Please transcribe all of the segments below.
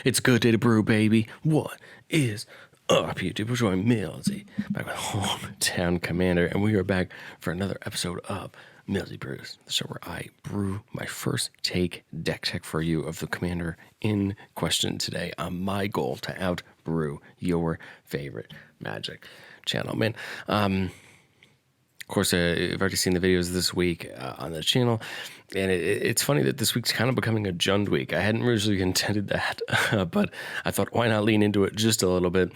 It's a good day to brew, baby. What is up, YouTube? We're joining Millzy back with Hometown Commander, and we are back for another episode of Millzy Brews, the show where I brew my first take deck check for you of the commander in question today on my goal to out brew your favorite Magic channel. Man, of course, I've already seen the videos this week on the channel, and it's funny that this week's kind of becoming a Jund week. I hadn't originally intended that, but I thought, why not lean into it just a little bit?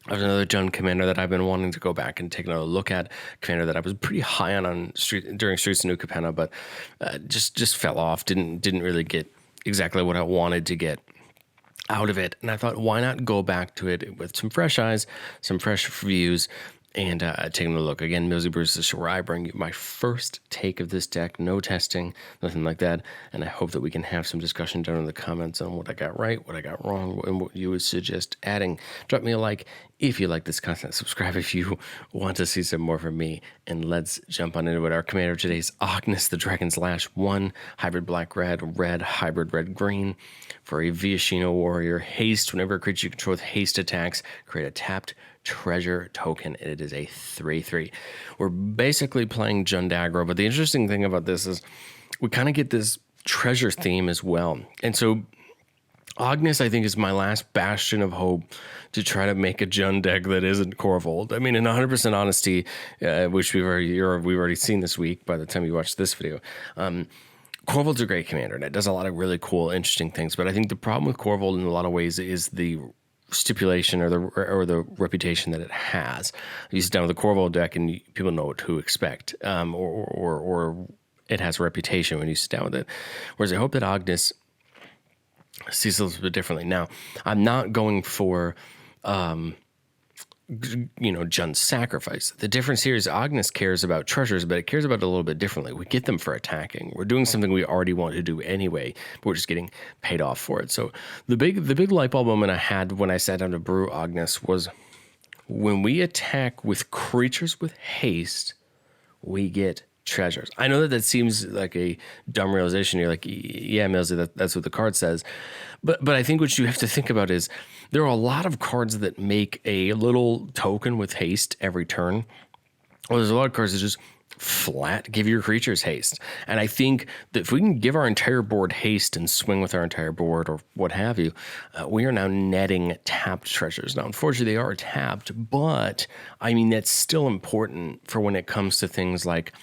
There's another Jund commander that I've been wanting to go back and take another look at. Commander that I was pretty high on during Streets of New Capenna, but just fell off. Didn't really get exactly what I wanted to get out of it, and I thought, why not go back to it with some fresh eyes, some fresh views, and taking a look. Again, Millzy Brews is the show where I bring you my first take of this deck. No testing, nothing like that. And I hope that we can have some discussion down in the comments on what I got right, what I got wrong, and what you would suggest adding. Drop me a like if you like this content. Subscribe if you want to see some more from me. And let's jump on into it. Our commander today is Ognis, the Dragon's Lash 1, hybrid black-red, red, hybrid red-green. For a Viashino warrior, haste. Whenever a creature you control with haste attacks, create a tapped treasure token. It is a 3/3. We're basically playing Jund aggro, but the interesting thing about this is we kind of get this treasure theme as well. And so Ognis, I think, is my last bastion of hope to try to make a Jund deck that isn't Corvold. I mean, in 100% honesty, which we've already seen this week by the time you watch this video, Corvold's a great commander, and it does a lot of really cool, interesting things. But I think the problem with Corvold in a lot of ways is the stipulation or the reputation that it has. You sit down with a Corvold deck and people know what to expect, or it has a reputation when you sit down with it. Whereas I hope that Ognis sees it a little bit differently. Now, I'm not going for Jund's sacrifice. The difference here is Ognis cares about treasures, but it cares about it a little bit differently. We get them for attacking. We're doing something we already want to do anyway, but we're just getting paid off for it. So the big light bulb moment I had when I sat down to brew Ognis was when we attack with creatures with haste, we get treasures. I know that seems like a dumb realization. You're like, yeah, Millzy, that's what the card says. But I think what you have to think about is there are a lot of cards that make a little token with haste every turn. Well, there's a lot of cards that just flat give your creatures haste. And I think that if we can give our entire board haste and swing with our entire board or what have you, we are now netting tapped treasures. Now, unfortunately, they are tapped, but I mean, that's still important for when it comes to things like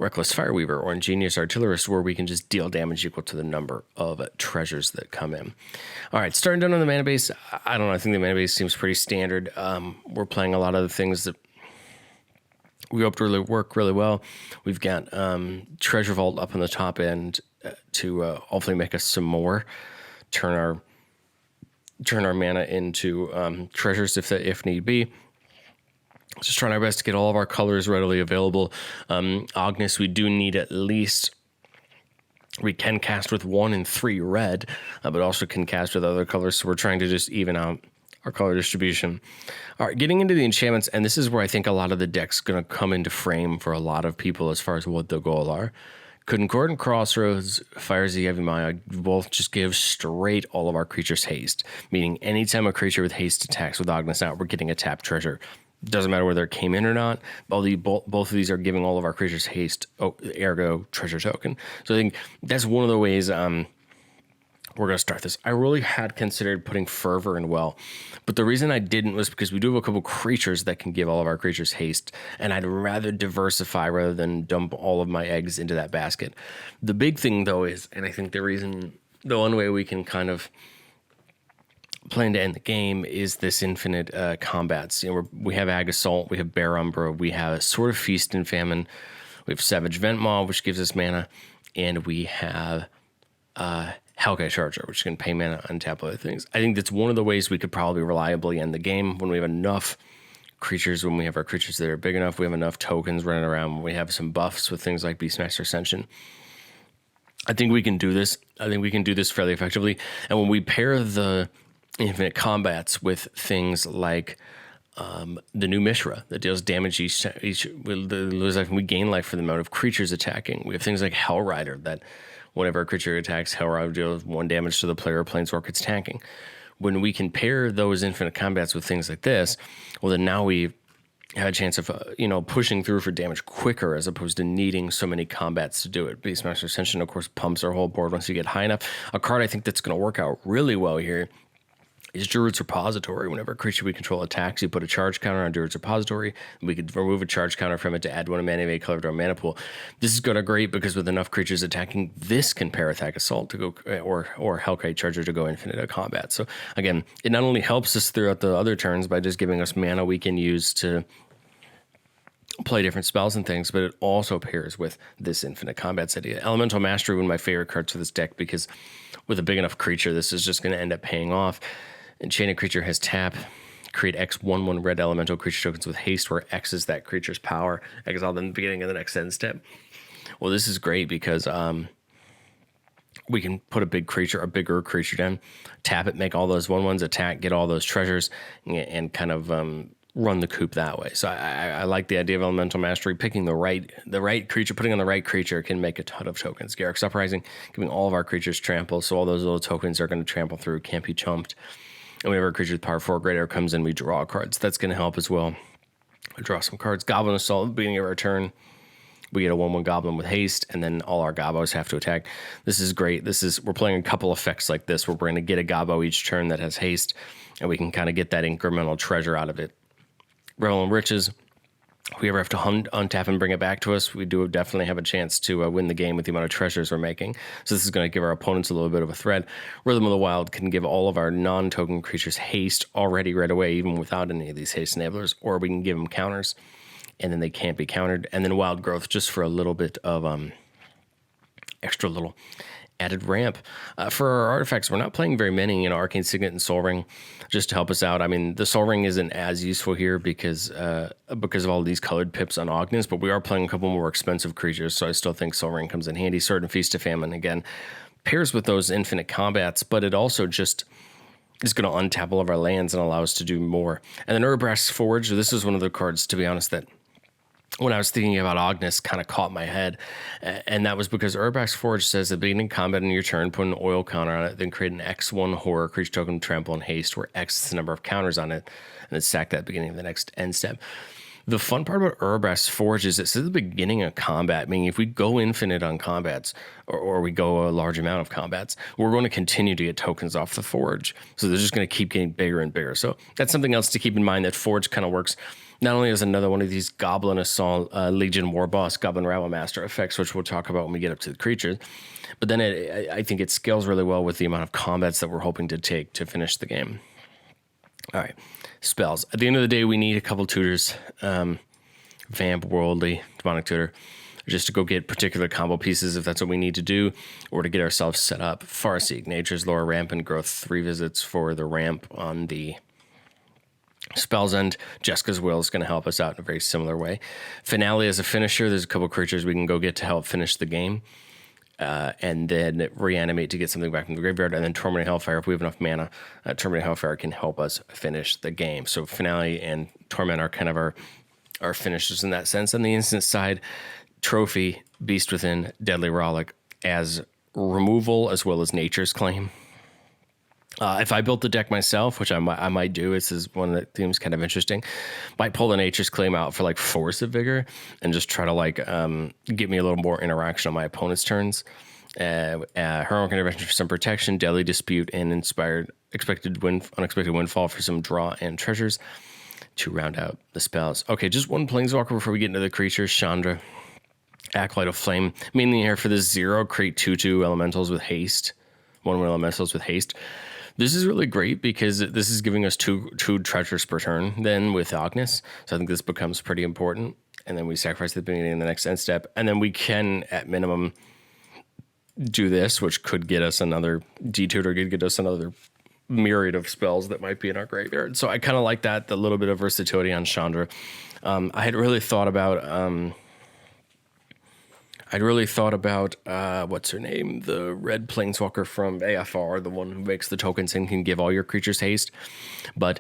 Reckless Fireweaver or Ingenious Artillerist, where we can just deal damage equal to the number of treasures that come in. All right, starting down on the mana base, I don't know, I think the mana base seems pretty standard. We're playing a lot of the things that we hope to really work really well. We've got Treasure Vault up on the top end to hopefully make us some more, turn our mana into treasures if need be. Just trying our best to get all of our colors readily available. Ognis, we do need at least, we can cast with 1 and 3 red, but also can cast with other colors. So we're trying to just even out our color distribution. All right, getting into the enchantments, and this is where I think a lot of the deck's going to come into frame for a lot of people as far as what the goal are. Concordant Crossroads, Fire Z, Heavy Maya both just give straight all of our creatures haste, meaning anytime a creature with haste attacks with Ognis out, we're getting a tapped treasure. Doesn't matter whether it came in or not. Both of these are giving all of our creatures haste, ergo treasure token. So I think that's one of the ways we're going to start this. I really had considered putting Fervor in well, but the reason I didn't was because we do have a couple creatures that can give all of our creatures haste, and I'd rather diversify rather than dump all of my eggs into that basket. The big thing, though, is, and I think the one way we can kind of plan to end the game is this infinite combats. We have Ag Assault, we have Bear Umbra, we have Sword of Feast and Famine, we have Savage Ventmaw, which gives us mana, and we have Hellkite Charger, which can pay mana on tap other things. I think that's one of the ways we could probably reliably end the game when we have enough creatures, when we have our creatures that are big enough, we have enough tokens running around, when we have some buffs with things like Beastmaster Ascension. I think we can do this. I think we can do this fairly effectively. And when we pair the infinite combats with things like the new Mishra that deals damage each we lose life and we gain life for the amount of creatures attacking. We have things like Hellrider that whenever a creature attacks, Hellrider deals 1 damage to the player or planeswalker it's attacking. when we can pair those infinite combats with things like this, well, then now we have a chance of, pushing through for damage quicker as opposed to needing so many combats to do it. Beastmaster Ascension, of course, pumps our whole board once you get high enough. A card I think that's going to work out really well here is Druid's Repository. Whenever a creature we control attacks, you put a charge counter on Druid's Repository. We could remove a charge counter from it to add 1 mana of a color to our mana pool. This is going to great because with enough creatures attacking, this can pair Attack Assault to go, or Hellkite Charger to go infinite at combat. So again, it not only helps us throughout the other turns by just giving us mana we can use to play different spells and things, but it also pairs with this infinite combat idea. Elemental Mastery, one of my favorite cards for this deck, because with a big enough creature, this is just going to end up paying off. Enchanted creature has tap, create X 1/1 red elemental creature tokens with haste, where X is that creature's power. Exile them at the beginning of the next end step. Well, this is great because we can put a bigger creature down, tap it, make all those 1/1s attack, get all those treasures, and kind of run the coop that way. So I like the idea of Elemental Mastery. Picking the right creature, putting on the right creature can make a ton of tokens. Garruk's Uprising, giving all of our creatures trample, so all those little tokens are going to trample through, can't be chumped. And whenever a creature with power 4 or greater comes in, we draw cards. That's going to help as well. We draw some cards. Goblin Assault at the beginning of our turn. We get a 1/1 goblin with haste, and then all our gobos have to attack. This is great. We're playing a couple effects like this where we're going to get a gobbo each turn that has haste, and we can kind of get that incremental treasure out of it. Revel in Riches. If we ever have to untap and bring it back to us, we do definitely have a chance to win the game with the amount of treasures we're making. So this is going to give our opponents a little bit of a threat. Rhythm of the Wild can give all of our non-token creatures haste already right away, even without any of these haste enablers, or we can give them counters, and then they can't be countered. And then Wild Growth, just for a little bit of extra little added ramp. For our artifacts, we're not playing very many, Arcane Signet and Soul Ring, just to help us out. I mean, the Soul Ring isn't as useful here because of all these colored pips on Ognis, but we are playing a couple more expensive creatures, so I still think Soul Ring comes in handy. Sword and Feast of Famine, again, pairs with those infinite combats, but it also just is going to untap all of our lands and allow us to do more. And then Urbrax Forge, this is one of the cards, to be honest, that when I was thinking about Ognis, kind of caught my head. And that was because Urbrax Forge says at the beginning of combat in your turn, put an oil counter on it, then create an X1 horror creature token, trample, and haste, where X is the number of counters on it, and then sack that at the beginning of the next end step. The fun part about Urbrax Forge is it's at the beginning of combat, meaning if we go infinite on combats, or we go a large amount of combats, we're going to continue to get tokens off the Forge. So they're just going to keep getting bigger and bigger. So that's something else to keep in mind, that Forge kind of works not only as another one of these Goblin Assault, Legion War Boss, Goblin Rabble Master effects, which we'll talk about when we get up to the creatures, but then I think it scales really well with the amount of combats that we're hoping to take to finish the game. All right, spells. At the end of the day, we need a couple tutors, Vamp, Worldly, Demonic Tutor, just to go get particular combo pieces if that's what we need to do, or to get ourselves set up. Farseek, Nature's Lore, Ramp, and Growth, 3 visits for the ramp on the Spell's End. Jessica's Will is going to help us out in a very similar way. Finale as a finisher, there's a couple creatures we can go get to help finish the game. And then Reanimate to get something back from the graveyard. And then Tormented Hellfire, if we have enough mana, Tormented Hellfire can help us finish the game. So Finale and Torment are kind of our finishers in that sense. On the instant side, Trophy, Beast Within, Deadly Rollick as removal as well as Nature's Claim. If I built the deck myself, which I might do, this is one that seems kind of interesting, might pull the Nature's Claim out for like Force of Vigor and just try to get me a little more interaction on my opponent's turns. Heroic Intervention for some protection, Deadly Dispute, and Unexpected Windfall for some draw and treasures to round out the spells. Okay, just one Planeswalker before we get into the creatures. Chandra, Acolyte of Flame, mainly here for this 0, create 2/2 elementals with haste. 1/1 elementals with haste. This is really great because this is giving us two treasures per turn then with Ognis. So I think this becomes pretty important. And then we sacrifice the beginning in the next end step. And then we can, at minimum, do this, which could get us another D-Tutor, could get us another myriad of spells that might be in our graveyard. So I kind of like that, the little bit of versatility on Chandra. I had really thought about I'd really thought about what's her name, the red planeswalker from AFR, the one who makes the tokens and can give all your creatures haste. But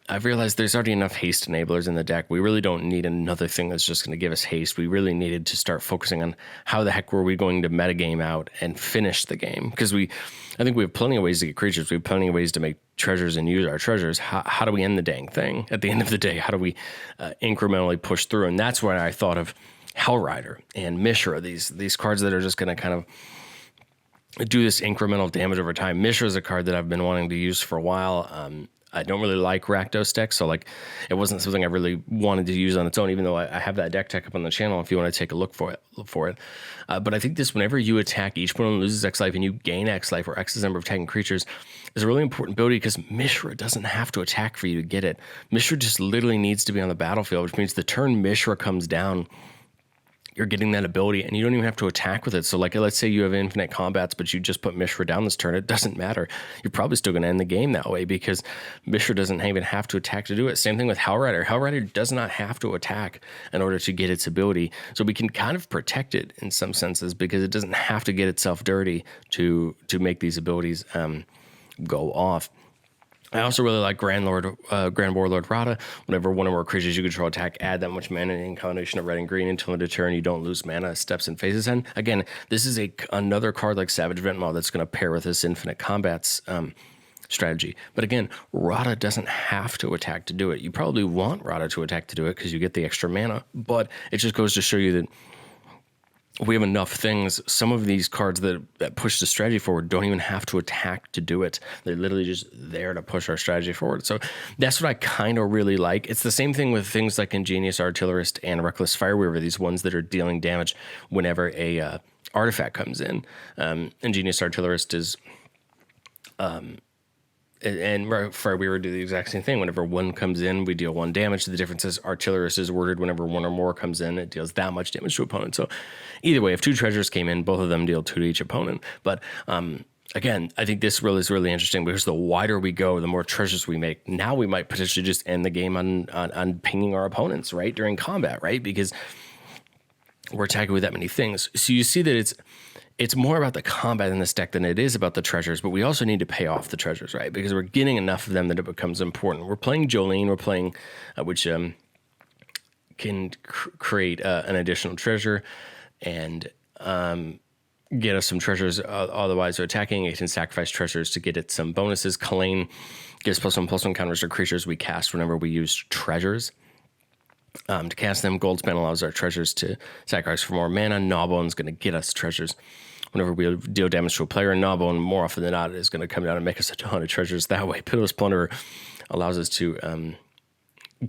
I've realized there's already enough haste enablers in the deck. We really don't need another thing that's just going to give us haste. We really needed to start focusing on how the heck were we going to metagame out and finish the game, because I think we have plenty of ways to get creatures. We have plenty of ways to make treasures and use our treasures. How do we end the dang thing at the end of the day? How do we incrementally push through? And that's why I thought of Hellrider and Mishra, these cards that are just going to kind of do this incremental damage over time. Mishra is a card that I've been wanting to use for a while. I don't really like Rakdos decks, so like it wasn't something I really wanted to use on its own, even though I have that deck tech up on the channel if you want to take a look for it. But I think this, whenever you attack, each opponent loses X life and you gain X life, or X is the number of attacking creatures, is a really important ability, because Mishra doesn't have to attack for you to get it. Mishra just literally needs to be on the battlefield, which means the turn Mishra comes down, you're getting that ability, and you don't even have to attack with it. So like, let's say you have infinite combats, but you just put Mishra down this turn. It doesn't matter. You're probably still going to end the game that way, because Mishra doesn't even have to attack to do it. Same thing with Hellrider. Hellrider does not have to attack in order to get its ability. So we can kind of protect it in some senses, because it doesn't have to get itself dirty to make these abilities go off. I also really like Grand Warlord Rada. Whenever one or more creatures you control attack, add that much mana in combination of red and green until end of turn. You don't lose mana, steps, and phases end. Again, this is another card like Savage Ventmaw that's going to pair with this infinite combats strategy. But again, Rada doesn't have to attack to do it. You probably want Rada to attack to do it because you get the extra mana, but it just goes to show you that we have enough things. Some of these cards that push the strategy forward don't even have to attack to do it. They're literally just there to push our strategy forward. So that's what I kind of really like. It's the same thing with things like Ingenious Artillerist and Reckless Fireweaver, these ones that are dealing damage whenever a artifact comes in. Ingenious Artillerist is... and Fireweaver do the exact same thing. Whenever one comes in, we deal 1 damage. The difference is Artillerist is worded whenever one or more comes in, it deals that much damage to opponent. So either way, if 2 treasures came in, both of them deal 2 to each opponent. But again, I think this is really interesting, because the wider we go, the more treasures we make. Now we might potentially just end the game on pinging our opponents, right, during combat, right? Because we're attacking with that many things. So you see that it's more about the combat in this deck than it is about the treasures, but we also need to pay off the treasures, right? Because we're getting enough of them that it becomes important. We're playing Jolene, we're playing, which can create an additional treasure and get us some treasures. Otherwise, we're attacking. It can sacrifice treasures to get it some bonuses. Kalane gives +1/+1 counters to creatures we cast whenever we use treasures. To cast them, Goldspan allows our treasures to sacrifice for more mana. Gnawbone's going to get us treasures whenever we deal damage to a player. Gnawbone, more often than not, is going to come down and make us a ton of treasures that way. Pitiless Plunderer allows us to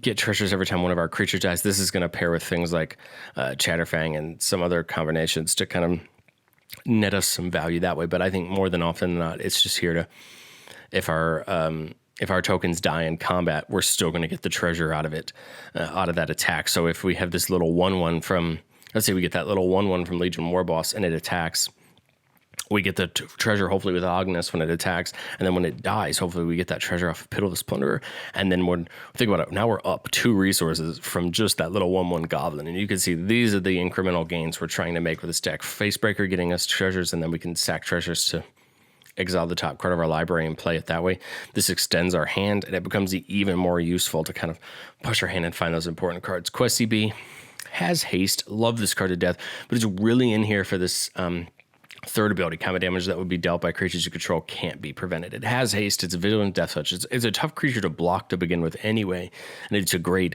get treasures every time one of our creatures dies. This is going to pair with things like Chatterfang and some other combinations to kind of net us some value that way. But I think more than often than not, it's just here to, if our tokens die in combat, we're still going to get the treasure out of it, out of that attack. So if we have this little 1/1 from, let's say we get that little 1/1 from Legion Warboss and it attacks, we get the treasure hopefully with Ognis when it attacks, and then when it dies, hopefully we get that treasure off of Pitiless Plunderer. And then think about it, now we're up 2 resources from just that little 1/1 goblin. And you can see these are the incremental gains we're trying to make with this deck. Facebreaker getting us treasures, and then we can sack treasures to exile the top card of our library and play it that way. This extends our hand, and it becomes even more useful to kind of push our hand and find those important cards. Quest CB has haste. Love this card to death, but it's really in here for this third ability. Combat damage that would be dealt by creatures you control can't be prevented. It has haste. It's a Vigilant Death Touch. It's a tough creature to block to begin with anyway, and it's a great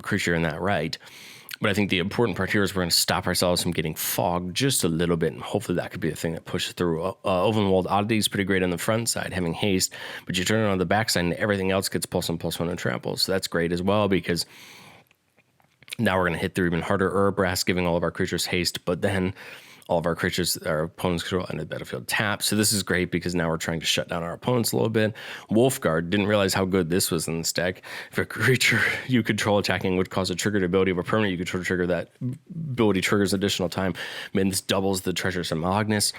creature in that right. But I think the important part here is we're going to stop ourselves from getting fogged just a little bit, and hopefully that could be the thing that pushes through. Ovenwald Oddity is pretty great on the front side, having haste, but you turn it on the back side and everything else gets +1/+1 and trample. So that's great as well, because now we're going to hit through even harder. Urabrask giving all of our creatures haste, but then all of our creatures, our opponents control under the battlefield tap. So this is great because now we're trying to shut down our opponents a little bit. Wolfguard, didn't realize how good this was in this deck. If a creature you control attacking would cause a triggered ability of a permanent you control to trigger, that ability triggers additional time. I mean, this doubles the treasures from Ognis.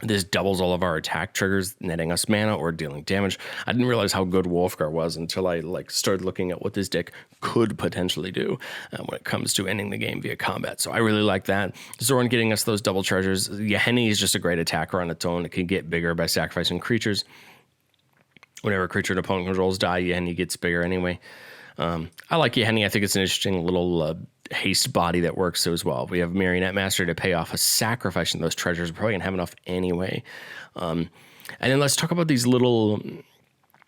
This doubles all of our attack triggers, netting us mana or dealing damage. I didn't realize how good Wolfgar was until I started looking at what this deck could potentially do when it comes to ending the game via combat. So I really like that. Zorn getting us those double treasures. Yahenni is just a great attacker on its own. It can get bigger by sacrificing creatures. Whenever a creature an opponent controls die, Yahenni gets bigger anyway. I like Yahenni. I think it's an interesting little haste body that works as well. We have Marionette Master to pay off a sacrificing those treasures. We're probably gonna have enough anyway. And then let's talk about these little.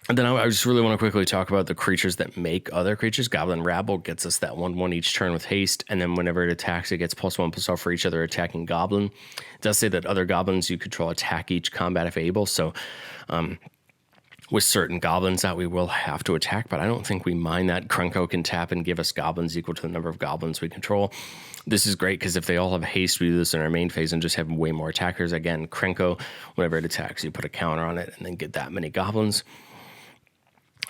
And then I just really want to quickly talk about the creatures that make other creatures. Goblin Rabble gets us that 1/1 each turn with haste, and then whenever it attacks, it gets +1/+R for each other attacking goblin. It does say that other goblins you control attack each combat if able. So. With certain goblins that we will have to attack, but I don't think we mind that. Krenko can tap and give us goblins equal to the number of goblins we control. This is great because if they all have haste, we do this in our main phase and just have way more attackers. Again, Krenko, whenever it attacks, you put a counter on it and then get that many goblins.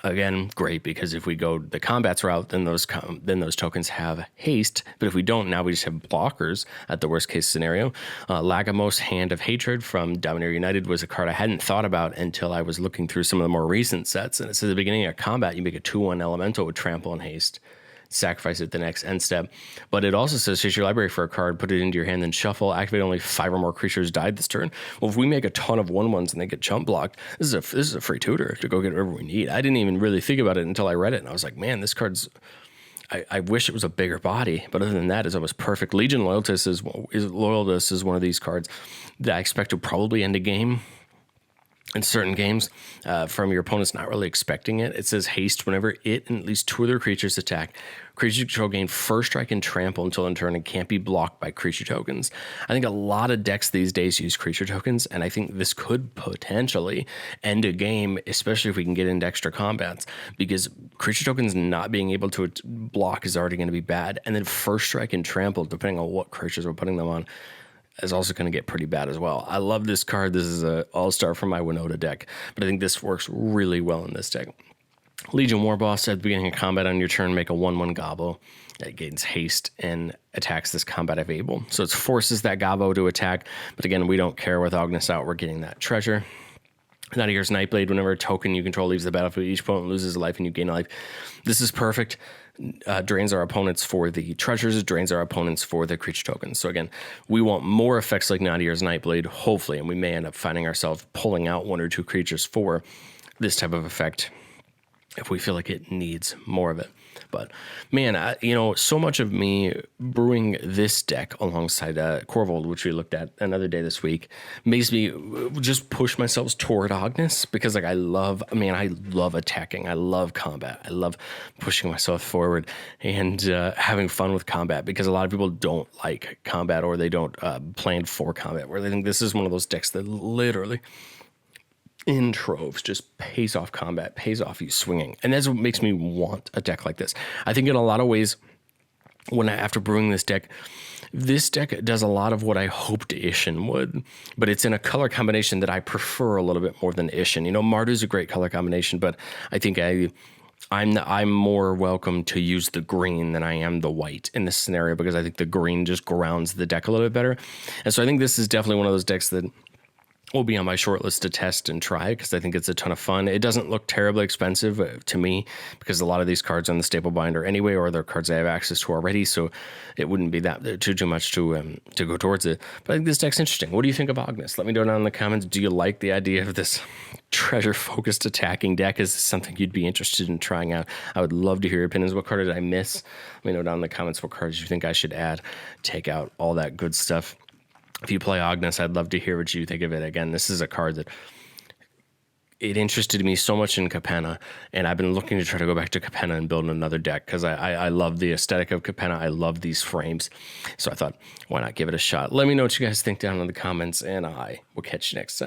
Again, great, because if we go the combat's route, then those tokens have haste. But if we don't, now we just have blockers at the worst case scenario. Lagomos, Hand of Hatred from Domineer United was a card I hadn't thought about until I was looking through some of the more recent sets. And it says at the beginning of combat, you make a 2/1 elemental with trample and haste. Sacrifice it the next end step. But it also says, here's your library for a card, put it into your hand, then shuffle, activate only 5 or more creatures died this turn. Well, if we make a ton of 1/1s and they get chump blocked, this is a free tutor to go get whatever we need. I didn't even really think about it until I read it, and I was like, man, this card's... I wish it was a bigger body, but other than that, it's almost perfect. Legion Loyalist is one of these cards that I expect to probably end a game. In certain games, from your opponent's not really expecting it. It says haste whenever it and at least 2 other creatures attack. Creatures you control gain first strike and trample until in turn and can't be blocked by creature tokens. I think a lot of decks these days use creature tokens, and I think this could potentially end a game, especially if we can get into extra combats, because creature tokens not being able to block is already going to be bad. And then first strike and trample, depending on what creatures we're putting them on, is also going to get pretty bad as well. I love this card. This is an all-star for my Winota deck, but I think this works really well in this deck. Legion Warboss, at the beginning of combat on your turn, make a 1/1 Gobbo. It gains haste and attacks this combat if able. So it forces that Gobbo to attack, but again, we don't care with Ognis out. We're getting that treasure. Nightier's Nightblade, whenever a token you control leaves the battlefield, each opponent loses a life and you gain a life. This is perfect. Drains our opponents for the treasures, drains our opponents for the creature tokens. So again, we want more effects like Nightier's Nightblade, hopefully, and we may end up finding ourselves pulling out 1 or 2 creatures for this type of effect if we feel like it needs more of it. But man, so much of me brewing this deck alongside Corvold, which we looked at another day this week, makes me just push myself toward Ognis, because I love attacking. I love combat. I love pushing myself forward and having fun with combat, because a lot of people don't like combat, or they don't plan for combat, where they think this is one of those decks that literally in troves just pays off combat, pays off you swinging. And that's what makes me want a deck like this. I think in a lot of ways, after brewing this deck does a lot of what I hoped Ishin would, but it's in a color combination that I prefer a little bit more than Ishin. Mardu's a great color combination, but I think I'm more welcome to use the green than I am the white in this scenario, because I think the green just grounds the deck a little bit better. And so I think this is definitely one of those decks that will be on my short list to test and try, because I think it's a ton of fun. It doesn't look terribly expensive to me, because a lot of these cards are on the staple binder anyway, or they're cards I have access to already, so it wouldn't be that too much to go towards it. But I think this deck's interesting. What do you think of Ognis? Let me know down in the comments. Do you like the idea of this treasure-focused attacking deck? Is this something you'd be interested in trying out? I would love to hear your opinions. What card did I miss? Let me know down in the comments what cards you think I should add, take out, all that good stuff. If you play Ognis, I'd love to hear what you think of it. Again, this is a card that it interested me so much in Capenna, and I've been looking to try to go back to Capenna and build another deck, because I love the aesthetic of Capenna. I love these frames. So I thought, why not give it a shot? Let me know what you guys think down in the comments, and I will catch you next time.